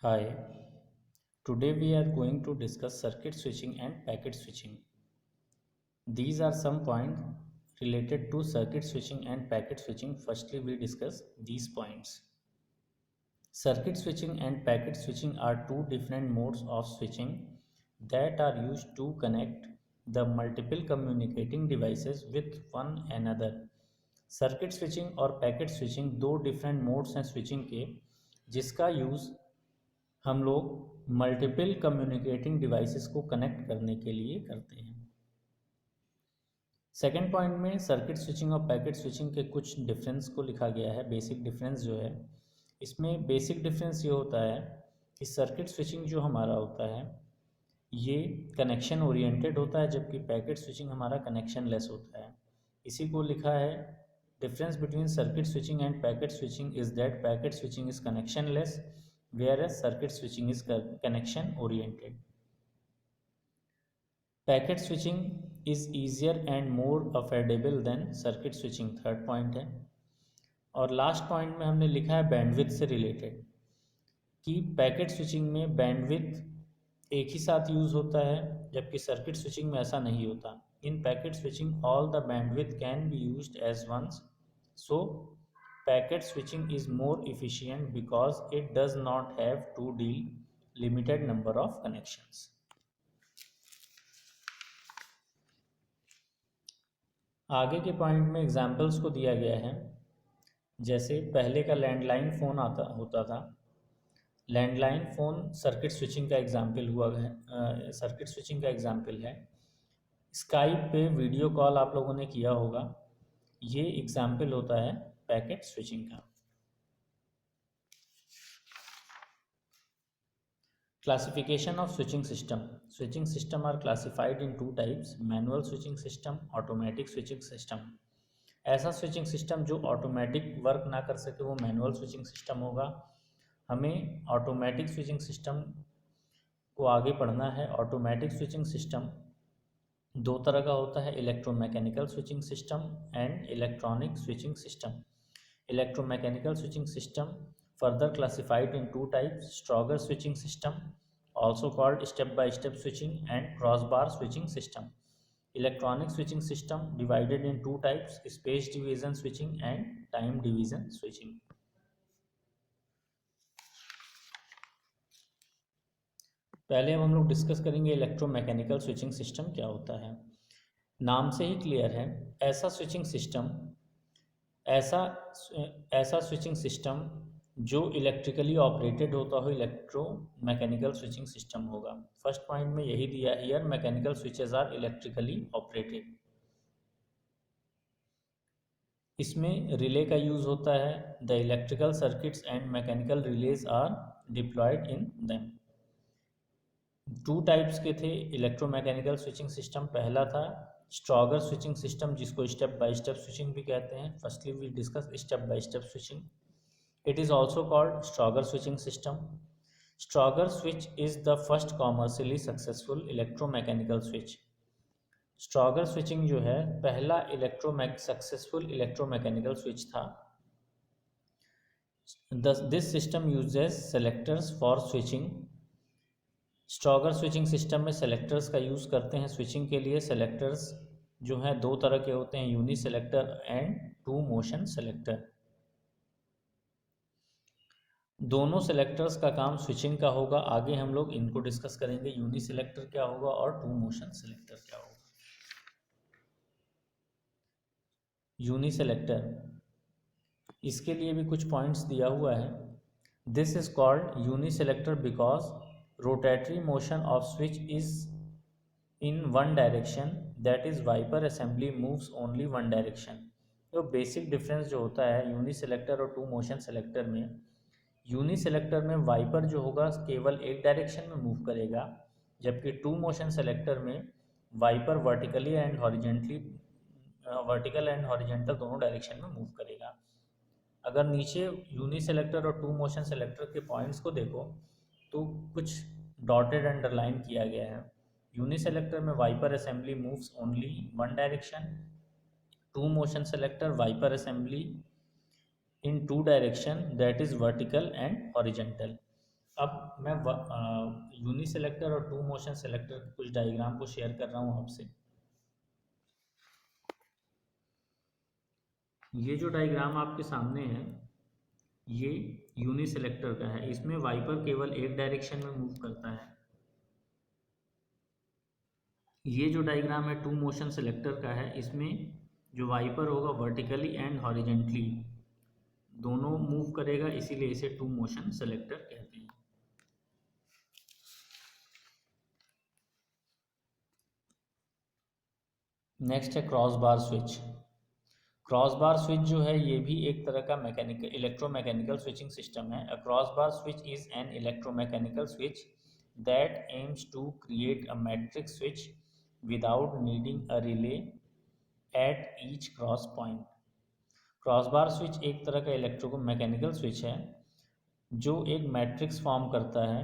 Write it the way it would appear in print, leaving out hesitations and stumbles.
Hi, today we are going to discuss circuit switching and packet switching. These are some points related to circuit switching and packet switching. Firstly, we discuss these points. Circuit switching and packet switching are two different modes of switching that are used to connect the multiple communicating devices with one another. Circuit switching और packet switching दो different modes हैं switching के, जिसका use हम लोग multiple communicating devices को connect करने के लिए करते हैं। सेकेंड पॉइंट में सर्किट स्विचिंग और पैकेट स्विचिंग के कुछ डिफरेंस को लिखा गया है। बेसिक डिफरेंस जो है, इसमें बेसिक डिफरेंस ये होता है कि सर्किट स्विचिंग जो हमारा होता है ये कनेक्शन ओरिएंटेड होता है, जबकि पैकेट स्विचिंग हमारा कनेक्शन लेस होता है। इसी को लिखा है difference between circuit switching end packet switching is that packet switching is connection less whereas circuit switching is connection oriented. Packet switching is easier and more affordable than circuit switching, third point है। और last point में हमने लिखा है bandwidth से related कि packet switching में bandwidth एक ही साथ यूज़ होता है, जबकि सर्किट स्विचिंग में ऐसा नहीं होता। In packet switching all the bandwidth can be used as once, so packet switching is more efficient because it does not have to deal limited number of connections. आगे के point में examples को दिया गया है, जैसे पहले का लैंडलाइन फ़ोन होता था। लैंडलाइन फ़ोन सर्किट स्विचिंग का एग्जाम्पल हुआ है, सर्किट स्विचिंग का एग्जाम्पल है। स्काइप पे वीडियो कॉल आप लोगों ने किया होगा, ये एग्जाम्पल होता है पैकेट स्विचिंग का। Classification of switching system. Switching system are classified in two types: manual switching system, automatic switching system. ऐसा स्विचिंग सिस्टम जो ऑटोमेटिक वर्क ना कर सके वो मैनुअल स्विचिंग सिस्टम होगा। हमें ऑटोमेटिक स्विचिंग सिस्टम को आगे पढ़ना है। ऑटोमेटिक स्विचिंग सिस्टम दो तरह का होता है, electromechanical switching system and electronic switching system. Electromechanical switching system further classified in two types: Stagger switching system, also called step-by-step switching, and crossbar switching system. Electronic switching system divided in two types: space division switching and time division switching. पहले हम लोग discuss करेंगे electromechanical switching system क्या होता है। नाम से ही clear है, ऐसा स्विचिंग सिस्टम ऐसा स्विचिंग सिस्टम जो इलेक्ट्रिकली ऑपरेटेड होता हो, इलेक्ट्रोमैकेनिकल स्विचिंग सिस्टम होगा। फर्स्ट पॉइंट में यही दिया, here mechanical switches are electrically operated. इसमें रिले का यूज़ होता है। The electrical circuits and mechanical relays are deployed in them. Two types के थे इलेक्ट्रोमैकेनिकल स्विचिंग सिस्टम। पहला था स्ट्रॉगर स्विचिंग सिस्टम, जिसको स्टेप बाय स्टेप स्विचिंग भी कहते हैं। Firstly we discuss step by step switching. It is also called Stagger switching system. Stagger switch is the first commercially successful electromechanical switch. Stagger switching जो है पहला successful electromechanical switch था। This system uses selectors for switching. Stagger switching system में selectors का use करते हैं switching के लिए। selectors जो हैं दो तरह के होते हैं, uniselector and two motion selector. दोनों सेलेक्टर्स का काम स्विचिंग का होगा। आगे हम लोग इनको डिस्कस करेंगे, यूनी सेलेक्टर क्या होगा और टू मोशन सेलेक्टर क्या होगा। यूनी सेलेक्टर, इसके लिए भी कुछ पॉइंट्स दिया हुआ है। This is called uniselector because rotary motion of switch is in one direction, that is wiper assembly moves only one direction. तो बेसिक डिफरेंस जो होता है यूनी सेलेक्टर और टू मोशन सेलेक्टर में, यूनी सेलेक्टर में wiper जो होगा केवल एक डायरेक्शन में मूव करेगा, जबकि टू मोशन सेलेक्टर में वाइपर वर्टिकल एंड हॉरिजेंटल दोनों डायरेक्शन में मूव करेगा। अगर नीचे यूनी सेलेक्टर और टू मोशन सेलेक्टर के पॉइंट्स को देखो तो कुछ डॉटेड अंडरलाइन किया गया है। यूनी सेलेक्टर में wiper assembly moves only one direction, two motion selector wiper assembly in two direction, that is vertical and horizontal. अब मैं यूनि सेलेक्टर और टू मोशन सेलेक्टर के कुछ डायग्राम को शेयर कर रहा हूँ आपसे। ये जो डायग्राम आपके सामने है ये यूनि सेलेक्टर का है। इसमें वाइपर केवल एक डायरेक्शन में मूव करता है। ये जो डायग्राम है टू मोशन सेलेक्टर का है, इसमें जो वाइपर होगा वर्टिकली एंड हॉरिजेंटली दोनों मूव करेगा, इसीलिए इसे टू मोशन सेलेक्टर कहते हैं। नेक्स्ट है cross bar switch. Cross bar switch जो है ये भी एक तरह का मैकेनिकल इलेक्ट्रोमैकेनिकल स्विचिंग सिस्टम है। A crossbar switch is an electromechanical switch that aims to create a matrix switch without needing a relay at each crosspoint. Crossbar switch एक तरह का इलेक्ट्रोमैकेनिकल स्विच है जो एक matrix form करता है